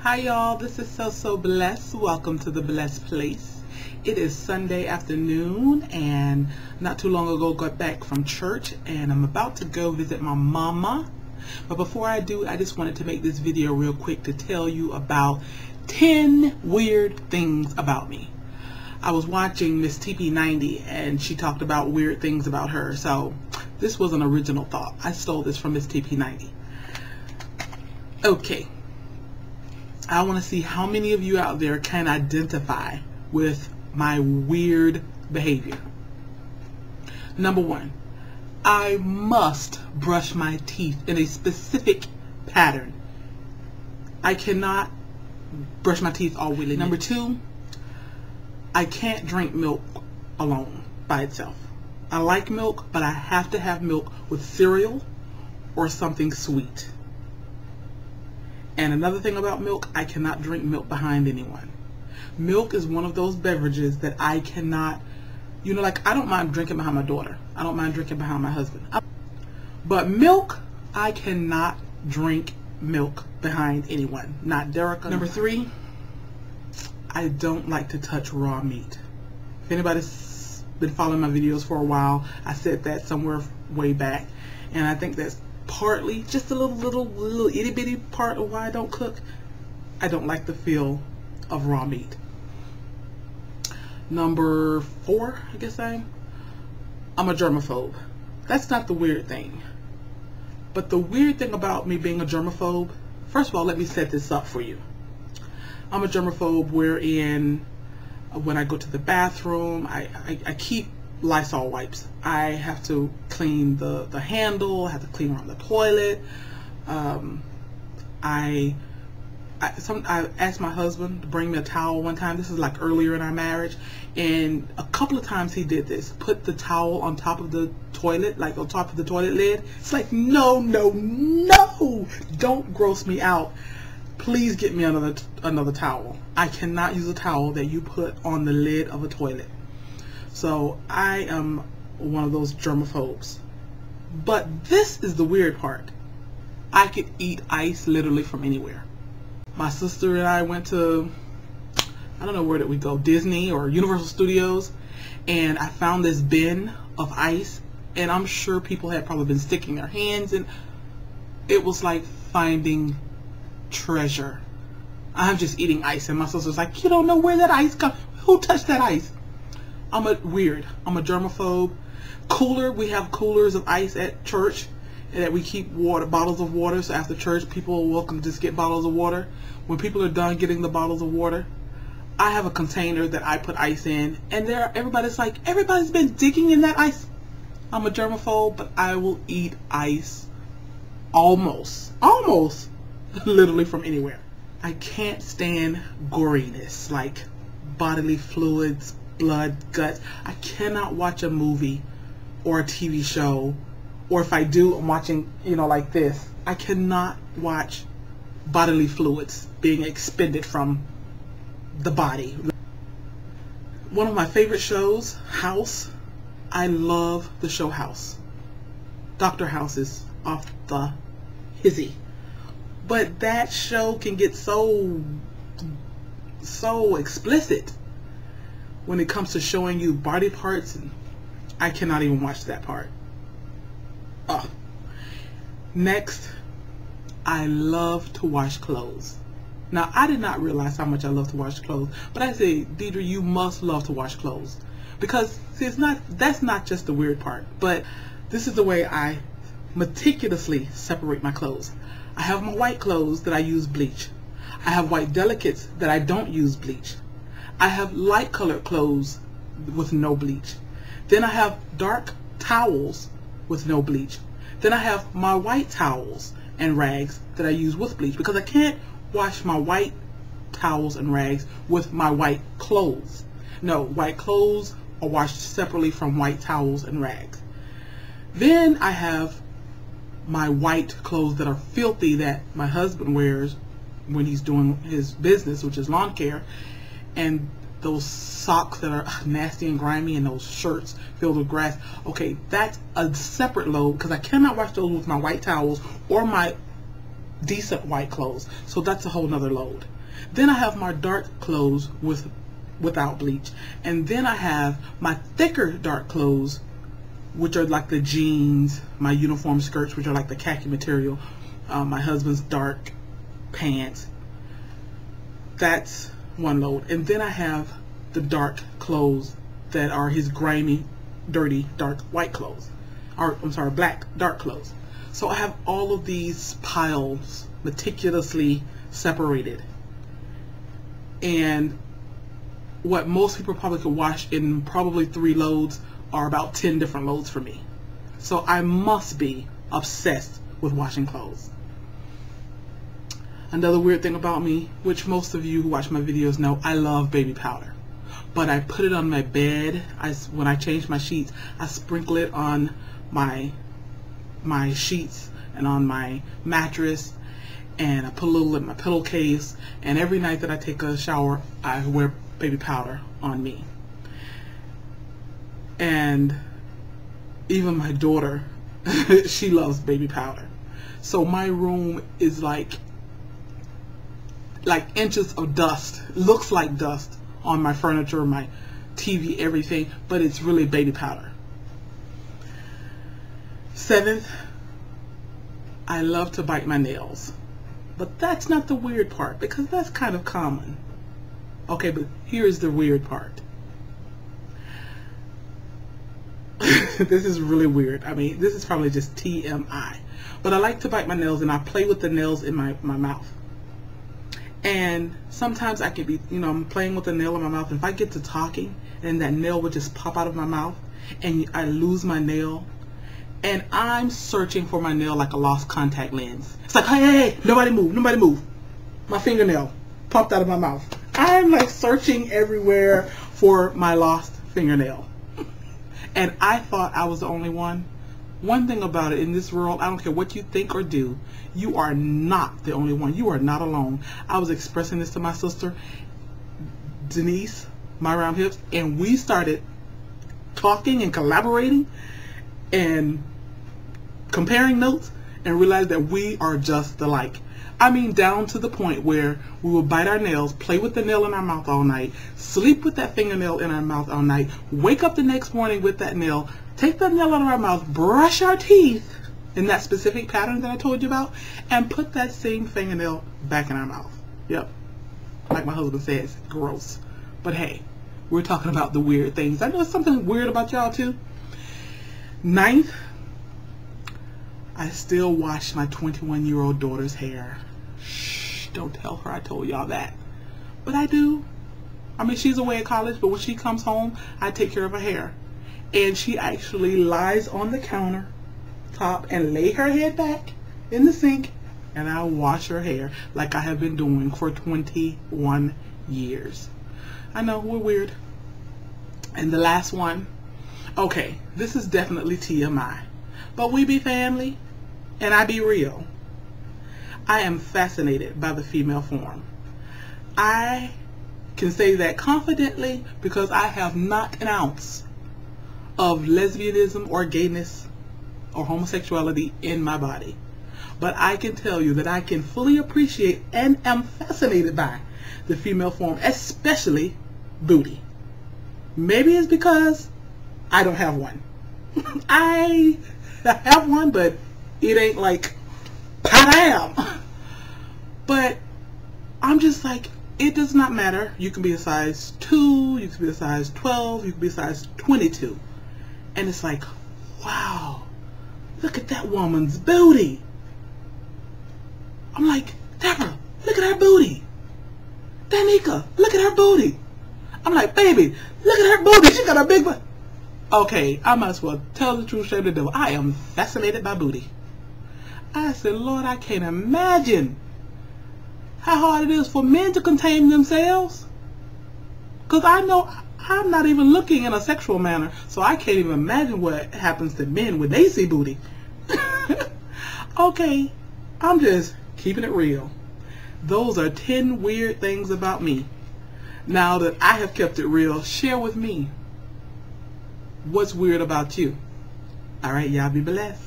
Hi y'all, this is So Blessed. Welcome to the Blessed Place. It is Sunday afternoon and not too long ago got back from church and I'm about to go visit my mama. But before I do, I just wanted to make this video real quick to tell you about 10 weird things about me. I was watching Miss TP90 and she talked about weird things about her. So this was an original thought. I stole this from Miss TP90. Okay. I want to see how many of you out there can identify with my weird behavior. Number one, I must brush my teeth in a specific pattern. I cannot brush my teeth all willy-nilly. Number two, I can't drink milk alone by itself. I like milk, but I have to have milk with cereal or something sweet. And another thing about milk, I cannot drink milk behind anyone. Milk is one of those beverages that I cannot, like I don't mind drinking behind my daughter. I don't mind drinking behind my husband. But milk, I cannot drink milk behind anyone. Not Derek. Number three, I don't like to touch raw meat. If anybody's been following my videos for a while, I said that somewhere way back. And I think that's partly, just a little itty bitty part of why I don't cook. I don't like the feel of raw meat. Number four, I guess I'm a germaphobe. That's not the weird thing. But the weird thing about me being a germaphobe, first of all, let me set this up for you. I'm a germaphobe wherein when I go to the bathroom, I keep Lysol wipes. I have to clean the handle, I have to clean around the toilet. I asked my husband to bring me a towel one time. This is like earlier in our marriage, and a couple of times he did this. Put the towel on top of the toilet, like on top of the toilet lid. It's like, no, don't gross me out. Please get me another towel. I cannot use a towel that you put on the lid of a toilet. So I am one of those germaphobes. But this is the weird part. I could eat ice literally from anywhere. My sister and I went to, I don't know where did we go, Disney or Universal Studios, and I found this bin of ice, and I'm sure people had probably been sticking their hands in. It was like finding treasure. I'm just eating ice, and my sister's like, you don't know where that ice comes. Who touched that ice? I'm a germaphobe. Cooler, we have coolers of ice at church that we keep bottles of water. So after church, people are welcome to just get bottles of water. When people are done getting the bottles of water, I have a container that I put ice in, and everybody's like, everybody's been digging in that ice. I'm a germaphobe, but I will eat ice almost literally from anywhere. I can't stand goriness, like bodily fluids, blood, guts. I cannot watch a movie or a TV show, or if I do, I'm watching, like this. I cannot watch bodily fluids being expended from the body. One of my favorite shows, House. I love the show House. Dr. House is off the hizzy. But that show can get so explicit when it comes to showing you body parts, and I cannot even watch that part. Next, I love to wash clothes. Now, I did not realize how much I love to wash clothes, but I say, Deidre, you must love to wash clothes, because see, that's not just the weird part, but this is the way I meticulously separate my clothes. I have my white clothes that I use bleach. I have white delicates that I don't use bleach. I have light colored clothes with no bleach. Then I have dark towels with no bleach. Then I have my white towels and rags that I use with bleach, because I can't wash my white towels and rags with my white clothes. No, white clothes are washed separately from white towels and rags. Then I have my white clothes that are filthy that my husband wears when he's doing his business, which is lawn care, and those socks that are nasty and grimy, and those shirts filled with grass. Okay, that's a separate load, because I cannot wash those with my white towels or my decent white clothes. So that's a whole nother load. Then I have my dark clothes without bleach. And then I have my thicker dark clothes, which are like the jeans, my uniform skirts, which are like the khaki material, my husband's dark pants. That's one load. And then I have the dark clothes that are his grimy, dirty, dark white clothes. Or, I'm sorry, black, dark clothes. So I have all of these piles meticulously separated. And what most people probably could wash in probably 3 loads are about 10 different loads for me. So I must be obsessed with washing clothes. Another weird thing about me, which most of you who watch my videos know, I love baby powder. But I put it on my bed. When I change my sheets, I sprinkle it on my sheets and on my mattress, and I put a little in my pillowcase, and every night that I take a shower I wear baby powder on me. And even my daughter, she loves baby powder. So my room is like inches of dust, looks like dust on my furniture, my TV, everything, but it's really baby powder. 7th, I love to bite my nails. But that's not the weird part, because that's kind of common. Okay, but here's the weird part. This is really weird. I mean, this is probably just TMI. But I like to bite my nails, and I play with the nails in my mouth. And sometimes I can be, I'm playing with the nail in my mouth, and if I get to talking, and that nail would just pop out of my mouth, and I lose my nail, and I'm searching for my nail like a lost contact lens. It's like, hey, nobody move, nobody move. My fingernail popped out of my mouth. I'm like searching everywhere for my lost fingernail. And I thought I was the only one. One thing about it, in this world, I don't care what you think or do, you are not the only one. You are not alone. I was expressing this to my sister, Denise, my round hips, and we started talking and collaborating and comparing notes, and realized that we are just alike. I mean, down to the point where we will bite our nails, play with the nail in our mouth all night, sleep with that fingernail in our mouth all night, wake up the next morning with that nail, take that nail out of our mouth, brush our teeth in that specific pattern that I told you about, and put that same fingernail back in our mouth. Yep. Like my husband says, gross. But hey, we're talking about the weird things. I know it's something weird about y'all too. 9th, I still wash my 21-year-old daughter's hair. Shh, don't tell her I told y'all that. But I do. I mean, she's away at college, but when she comes home, I take care of her hair. And she actually lies on the counter top and lay her head back in the sink, and I wash her hair like I have been doing for 21 years. I know, we're weird. And the last one, okay, this is definitely TMI, but we be family, and I be real. I am fascinated by the female form. I can say that confidently because I have not an ounce of lesbianism or gayness or homosexuality in my body. But I can tell you that I can fully appreciate and am fascinated by the female form, especially booty. Maybe it's because I don't have one. I have one, but it ain't like pa-dam. But I'm just like, it does not matter. You can be a size 2, you can be a size 12, you can be a size 22. And it's like, wow, look at that woman's booty. I'm like, Deborah, look at her booty. Danica, look at her booty. I'm like, baby, look at her booty. She got a big butt. Okay, I might as well tell the truth, shame the devil. I am fascinated by booty. I said, Lord, I can't imagine how hard it is for men to contain themselves. Because I know I'm not even looking in a sexual manner, so I can't even imagine what happens to men when they see booty. Okay, I'm just keeping it real. Those are 10 weird things about me. Now that I have kept it real, share with me what's weird about you. Alright, y'all be blessed.